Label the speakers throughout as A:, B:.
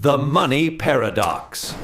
A: The Money Paradox.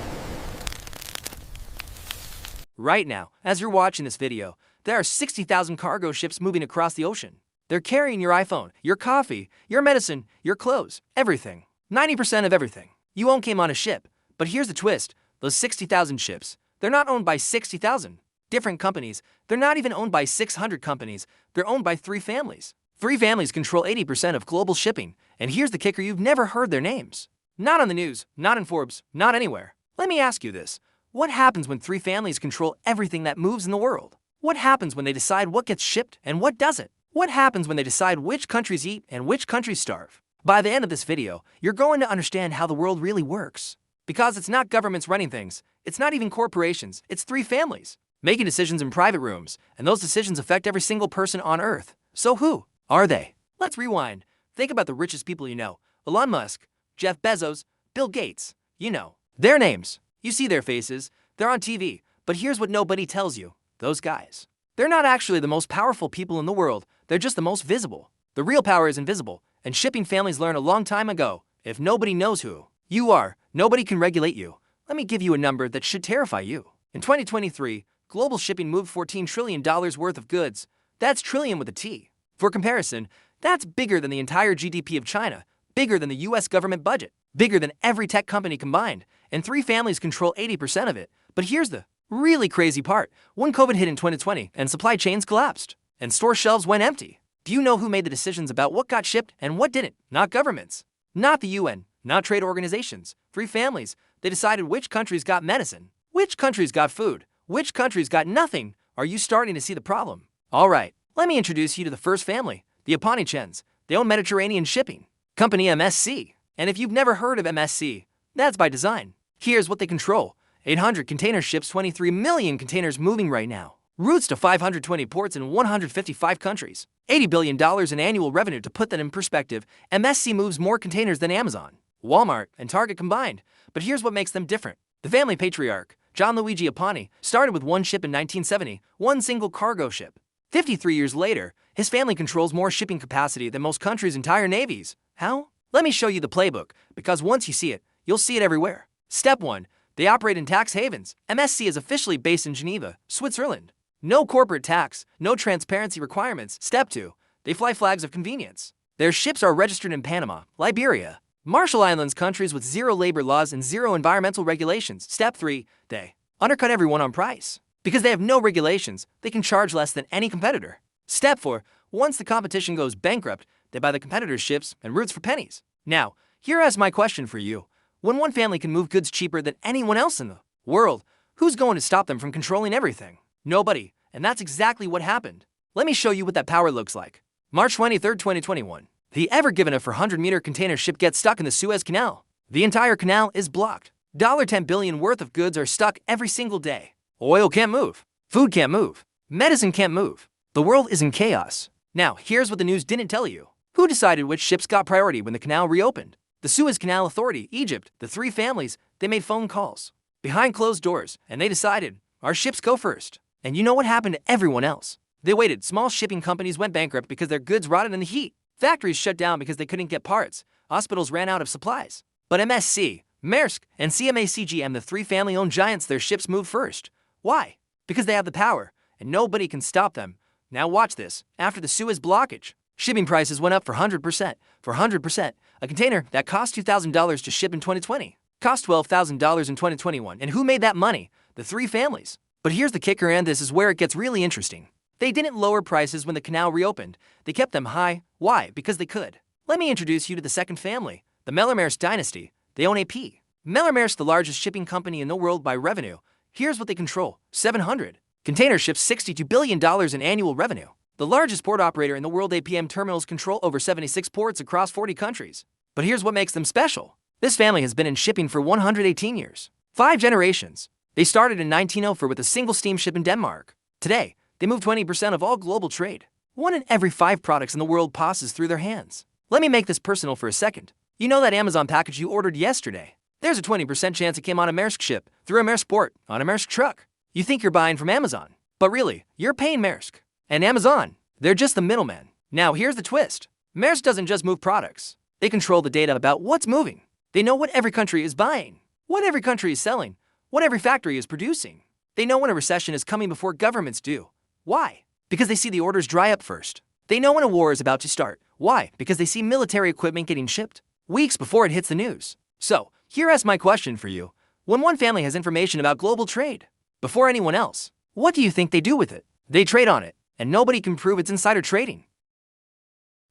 B: Right now, as you're watching this video, there are 60,000 cargo ships moving across the ocean. They're carrying your iPhone, your coffee, your medicine, your clothes, everything. 90% of everything. You own came on a ship. But here's the twist. Those 60,000 ships, they're not owned by 60,000 different companies. They're not even owned by 600 companies. They're owned by 3 families. 3 families control 80% of global shipping. And here's the kicker, you've never heard their names. Not on the news, not in Forbes, not anywhere. Let me ask you this. What happens when 3 families control everything that moves in the world? What happens when they decide what gets shipped and what doesn't? What happens when they decide which countries eat and which countries starve? By the end of this video, you're going to understand how the world really works. Because it's not governments running things, it's not even corporations, it's 3 families making decisions in private rooms, and those decisions affect every single person on Earth. So who are they? Let's rewind. Think about the richest people you know. Elon Musk, Jeff Bezos, Bill Gates. You know their names. You see their faces. They're on TV. But here's what nobody tells you. Those guys. They're not actually the most powerful people in the world. They're just the most visible. The real power is invisible. And shipping families learned a long time ago. If nobody knows who you are, nobody can regulate you. Let me give you a number that should terrify you. In 2023, global shipping moved $14 trillion worth of goods. That's trillion with a T. For comparison, that's bigger than the entire GDP of China, bigger than the US government budget, bigger than every tech company combined, and 3 families control 80% of it. But here's the really crazy part. When COVID hit in 2020 and supply chains collapsed, and store shelves went empty, do you know who made the decisions about what got shipped and what didn't? Not governments, not the UN, not trade organizations. 3 families. They decided which countries got medicine, which countries got food, which countries got nothing. Are you starting to see the problem? All right, let me introduce you to the first family, the Chens. They own Mediterranean shipping company MSC. And if you've never heard of MSC, that's by design. Here's what they control. 800 container ships, 23 million containers moving right now. Routes to 520 ports in 155 countries. $80 billion in annual revenue. To put that in perspective, MSC moves more containers than Amazon, Walmart, and Target combined. But here's what makes them different. The family patriarch, John Luigi Apani, started with one ship in 1970, one single cargo ship. 53 years later, his family controls more shipping capacity than most countries' entire navies. How? Let me show you the playbook, because once you see it, you'll see it everywhere. Step 1. They operate in tax havens. MSC is officially based in Geneva, Switzerland. No corporate tax, no transparency requirements. Step 2. They fly flags of convenience. Their ships are registered in Panama, Liberia, Marshall Islands, countries with 0 labor laws and 0 environmental regulations. Step 3. They undercut everyone on price. Because they have no regulations, they can charge less than any competitor. Step 4. Once the competition goes bankrupt, they buy the competitors' ships and routes for pennies. Now, here is my question for you. When one family can move goods cheaper than anyone else in the world, who's going to stop them from controlling everything? Nobody. And that's exactly what happened. Let me show you what that power looks like. March 23, 2021. The Ever Given a 400-meter container ship gets stuck in the Suez Canal. The entire canal is blocked. $10 billion worth of goods are stuck every single day. Oil can't move. Food can't move. Medicine can't move. The world is in chaos. Now, here's what the news didn't tell you. Who decided which ships got priority when the canal reopened? The Suez Canal Authority, Egypt. The 3 families, they made phone calls behind closed doors, and they decided, our ships go first. And you know what happened to everyone else? They waited. Small shipping companies went bankrupt because their goods rotted in the heat. Factories shut down because they couldn't get parts. Hospitals ran out of supplies. But MSC, Maersk, and CMA-CGM, the 3 family-owned giants, their ships moved first. Why? Because they have the power, and nobody can stop them. Now watch this. After the Suez blockage, shipping prices went up for 100%. For 100%, a container that cost $2,000 to ship in 2020 cost $12,000 in 2021. And who made that money? The 3 families. But here's the kicker, and this is where it gets really interesting. They didn't lower prices when the canal reopened. They kept them high. Why? Because they could. Let me introduce you to the second family, the Maritime Dynasty. They own AP. Maritime, the largest shipping company in the world by revenue. Here's what they control. 700 container ships, $62 billion in annual revenue. The largest port operator in the world, APM terminals control over 76 ports across 40 countries. But here's what makes them special. This family has been in shipping for 118 years. 5 generations. They started in 1904 with a single steamship in Denmark. Today, they move 20% of all global trade. 1 in every 5 products in the world passes through their hands. Let me make this personal for a second. You know that Amazon package you ordered yesterday? There's a 20% chance it came on a Maersk ship, through a Maersk port, on a Maersk truck. You think you're buying from Amazon, but really, you're paying Maersk. And Amazon, they're just the middleman. Now here's the twist. Maersk doesn't just move products. They control the data about what's moving. They know what every country is buying, what every country is selling, what every factory is producing. They know when a recession is coming before governments do. Why? Because they see the orders dry up first. They know when a war is about to start. Why? Because they see military equipment getting shipped weeks before it hits the news. So, here's my question for you. When one family has information about global trade, before anyone else, what do you think they do with it? They trade on it, and nobody can prove it's insider trading.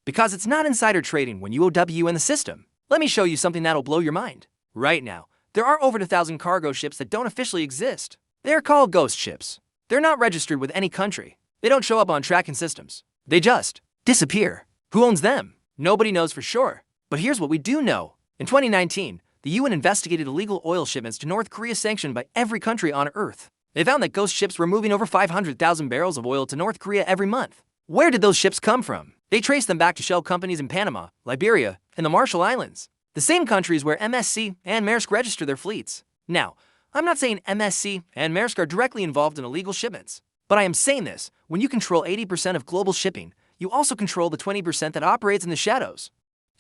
B: Because it's not insider trading when you OW in the system. Let me show you something that'll blow your mind. Right now, there are over 1,000 cargo ships that don't officially exist. They're called ghost ships. They're not registered with any country. They don't show up on tracking systems. They just disappear. Who owns them? Nobody knows for sure. But here's what we do know. In 2019, the UN investigated illegal oil shipments to North Korea sanctioned by every country on Earth. They found that ghost ships were moving over 500,000 barrels of oil to North Korea every month. Where did those ships come from? They traced them back to shell companies in Panama, Liberia, and the Marshall Islands, the same countries where MSC and Maersk register their fleets. Now, I'm not saying MSC and Maersk are directly involved in illegal shipments, but I am saying this: when you control 80% of global shipping, you also control the 20% that operates in the shadows.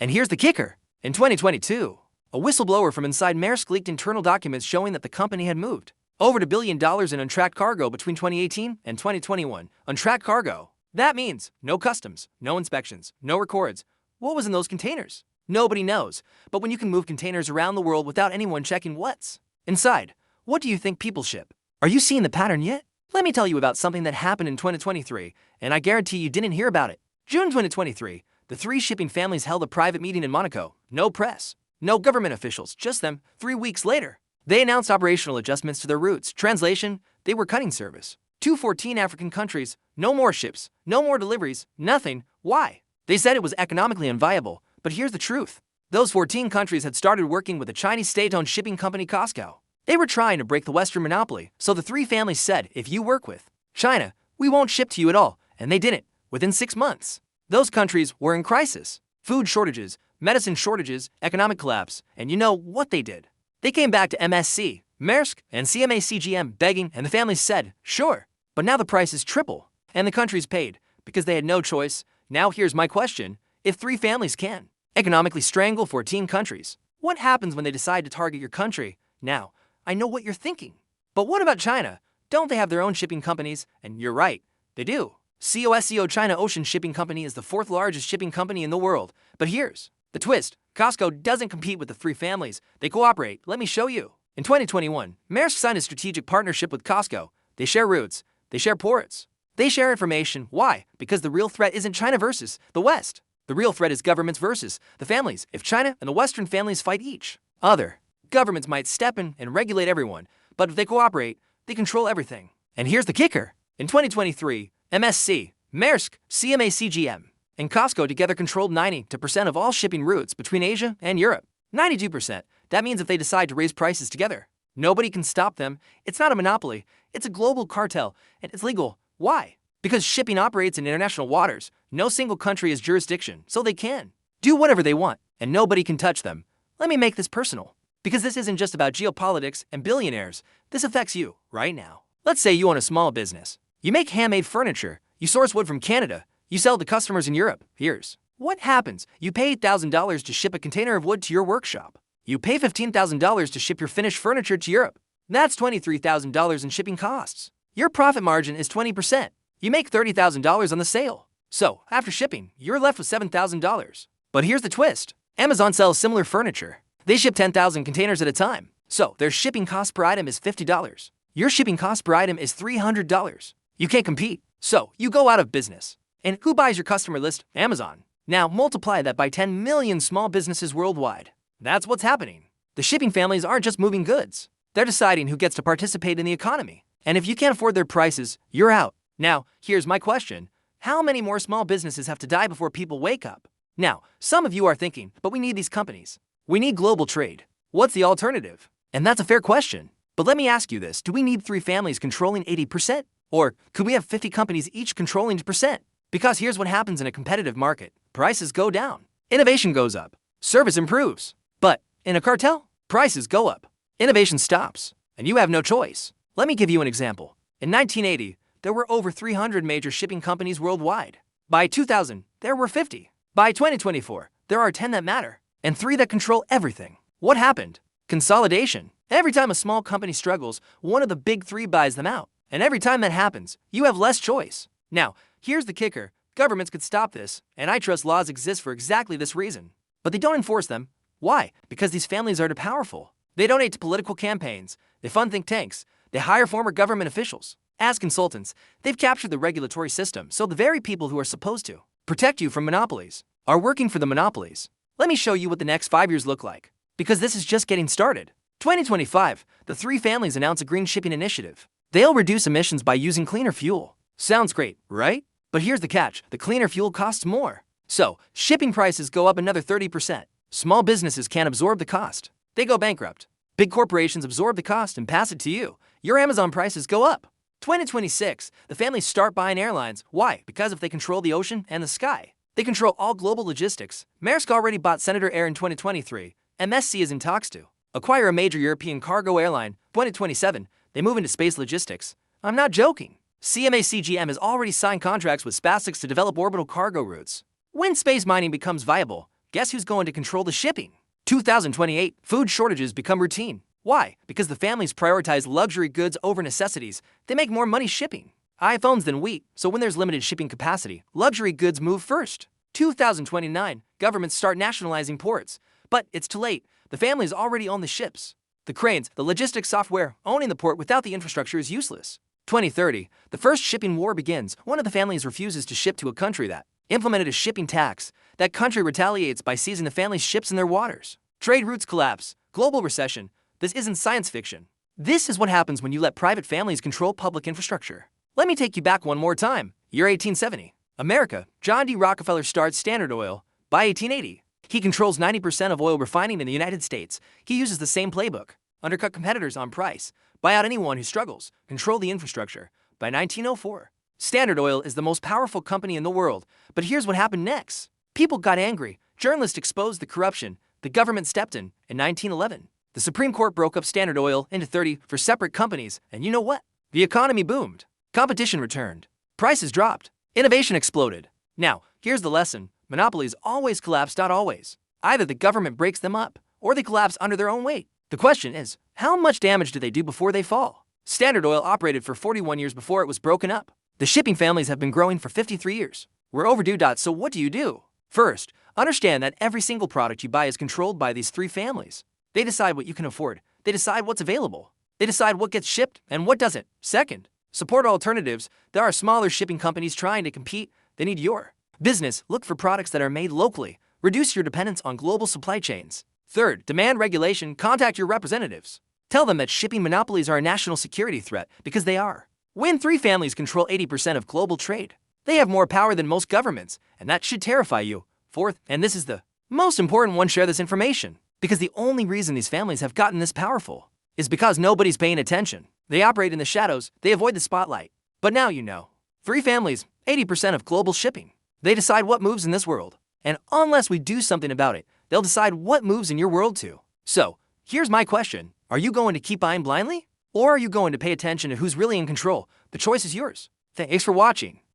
B: And here's the kicker. In 2022, a whistleblower from inside Maersk leaked internal documents showing that the company had moved over $1 billion in untracked cargo between 2018 and 2021. Untracked cargo. That means no customs, no inspections, no records. What was in those containers? Nobody knows. But when you can move containers around the world without anyone checking what's inside, what do you think people ship? Are you seeing the pattern yet? Let me tell you about something that happened in 2023, and I guarantee you didn't hear about it. June 2023, the three shipping families held a private meeting in Monaco. No press, no government officials, just them. 3 weeks later, they announced operational adjustments to their routes. Translation, they were cutting service to 14 African countries. No more ships, no more deliveries, nothing. Why? They said it was economically unviable, but here's the truth. Those 14 countries had started working with the Chinese state-owned shipping company COSCO. They were trying to break the Western monopoly, so the three families said, if you work with China, we won't ship to you at all, and they didn't. Within 6 months, those countries were in crisis. Food shortages, medicine shortages, economic collapse, and you know what they did? They came back to MSC, Maersk, and CMA-CGM begging, and the families said, sure, but now the price is triple, and the countries paid, because they had no choice. Now here's my question. If three families can economically strangle 14 countries, what happens when they decide to target your country? Now, I know what you're thinking. But what about China? Don't they have their own shipping companies? And you're right, they do. COSCO China Ocean Shipping Company is the 4th largest shipping company in the world. But here's the twist. COSCO doesn't compete with the three families. They cooperate. Let me show you. In 2021, Maersk signed a strategic partnership with COSCO. They share routes. They share ports. They share information. Why? Because the real threat isn't China versus the West. The real threat is governments versus the families. If China and the Western families fight each other, governments might step in and regulate everyone. But if they cooperate, they control everything. And here's the kicker. In 2023, MSC, Maersk, CMA-CGM, and COSCO together controlled 92% of all shipping routes between Asia and Europe. 92%. That means if they decide to raise prices together, nobody can stop them. It's not a monopoly. It's a global cartel, and it's legal. Why? Because shipping operates in international waters. No single country has jurisdiction, so they can do whatever they want, and nobody can touch them. Let me make this personal, because this isn't just about geopolitics and billionaires. This affects you right now. Let's say you own a small business. You make handmade furniture. You source wood from Canada. You sell to customers in Europe. Here's what happens. You pay $8,000 to ship a container of wood to your workshop. You pay $15,000 to ship your finished furniture to Europe. That's $23,000 in shipping costs. Your profit margin is 20%. You make $30,000 on the sale. So, after shipping, you're left with $7,000. But here's the twist. Amazon sells similar furniture. They ship 10,000 containers at a time. So, their shipping cost per item is $50. Your shipping cost per item is $300. You can't compete. So, you go out of business. And who buys your customer list? Amazon. Now, multiply that by 10 million small businesses worldwide. That's what's happening. The shipping families aren't just moving goods. They're deciding who gets to participate in the economy. And if you can't afford their prices, you're out. Now, here's my question. How many more small businesses have to die before people wake up? Now, some of you are thinking, but we need these companies. We need global trade. What's the alternative? And that's a fair question. But let me ask you this. Do we need three families controlling 80%? Or could we have 50 companies each controlling 2%? Because here's what happens in a competitive market. Prices go down. Innovation goes up. Service improves. But in a cartel, prices go up. Innovation stops. And you have no choice. Let me give you an example. In 1980, there were over 300 major shipping companies worldwide. By 2000, there were 50. By 2024, there are 10 that matter, and 3 that control everything. What happened? Consolidation. Every time a small company struggles, one of the big three buys them out. And every time that happens, you have less choice. Now, here's the kicker. Governments could stop this, and antitrust laws exist for exactly this reason. But they don't enforce them. Why? Because these families are too powerful. They donate to political campaigns, they fund think tanks, they hire former government officials. As consultants, they've captured the regulatory system, so the very people who are supposed to protect you from monopolies are working for the monopolies. Let me show you what the next 5 years look like, because this is just getting started. 2025, the three families announce a green shipping initiative. They'll reduce emissions by using cleaner fuel. Sounds great, right? But here's the catch, the cleaner fuel costs more. So, shipping prices go up another 30%. Small businesses can't absorb the cost. They go bankrupt. Big corporations absorb the cost and pass it to you. Your Amazon prices go up. 2026, the families start buying airlines. Why? Because if they control the ocean and the sky, they control all global logistics. Maersk already bought Senator Air in 2023. MSC is in talks to acquire a major European cargo airline. 2027, they move into space logistics. I'm not joking. CMA-CGM has already signed contracts with SpaceX to develop orbital cargo routes. When space mining becomes viable, guess who's going to control the shipping? 2028, food shortages become routine. Why? Because the families prioritize luxury goods over necessities. They make more money shipping iPhones than wheat, so when there's limited shipping capacity, luxury goods move first. 2029, governments start nationalizing ports. But it's too late. The families already own the ships. The cranes, the logistics software, owning the port without the infrastructure is useless. 2030, the first shipping war begins. One of the families refuses to ship to a country that implemented a shipping tax. That country retaliates by seizing the family's ships in their waters. Trade routes collapse. Global recession. This isn't science fiction. This is what happens when you let private families control public infrastructure. Let me take you back one more time. Year 1870. America. John D. Rockefeller starts Standard Oil. By 1880, he controls 90% of oil refining in the United States. He uses the same playbook. Undercut competitors on price. Buy out anyone who struggles. Control the infrastructure. By 1904, Standard Oil is the most powerful company in the world. But here's what happened next. People got angry. Journalists exposed the corruption. The government stepped in 1911. The Supreme Court broke up Standard Oil into 34 separate companies, and you know what? The economy boomed. Competition returned. Prices dropped. Innovation exploded. Now, here's the lesson. Monopolies always collapse, not always. Either the government breaks them up, or they collapse under their own weight. The question is, how much damage do they do before they fall? Standard Oil operated for 41 years before it was broken up. The shipping families have been growing for 53 years. We're overdue. So what do? First, understand that every single product you buy is controlled by these three families. They decide what you can afford. They decide what's available. They decide what gets shipped and what doesn't. Second, support alternatives. There are smaller shipping companies trying to compete. They need your business. Look for products that are made locally. Reduce your dependence on global supply chains. Third, demand regulation. Contact your representatives. Tell them that shipping monopolies are a national security threat, because they are. When three families control 80% of global trade, they have more power than most governments, and that should terrify you. Fourth, and this is the most important one, share this information. Because the only reason these families have gotten this powerful is because nobody's paying attention. They operate in the shadows, they avoid the spotlight. But now you know. Three families, 80% of global shipping. They decide what moves in this world. And unless we do something about it, they'll decide what moves in your world too. So, here's my question. Are you going to keep buying blindly? Or are you going to pay attention to who's really in control? The choice is yours. Thanks for watching.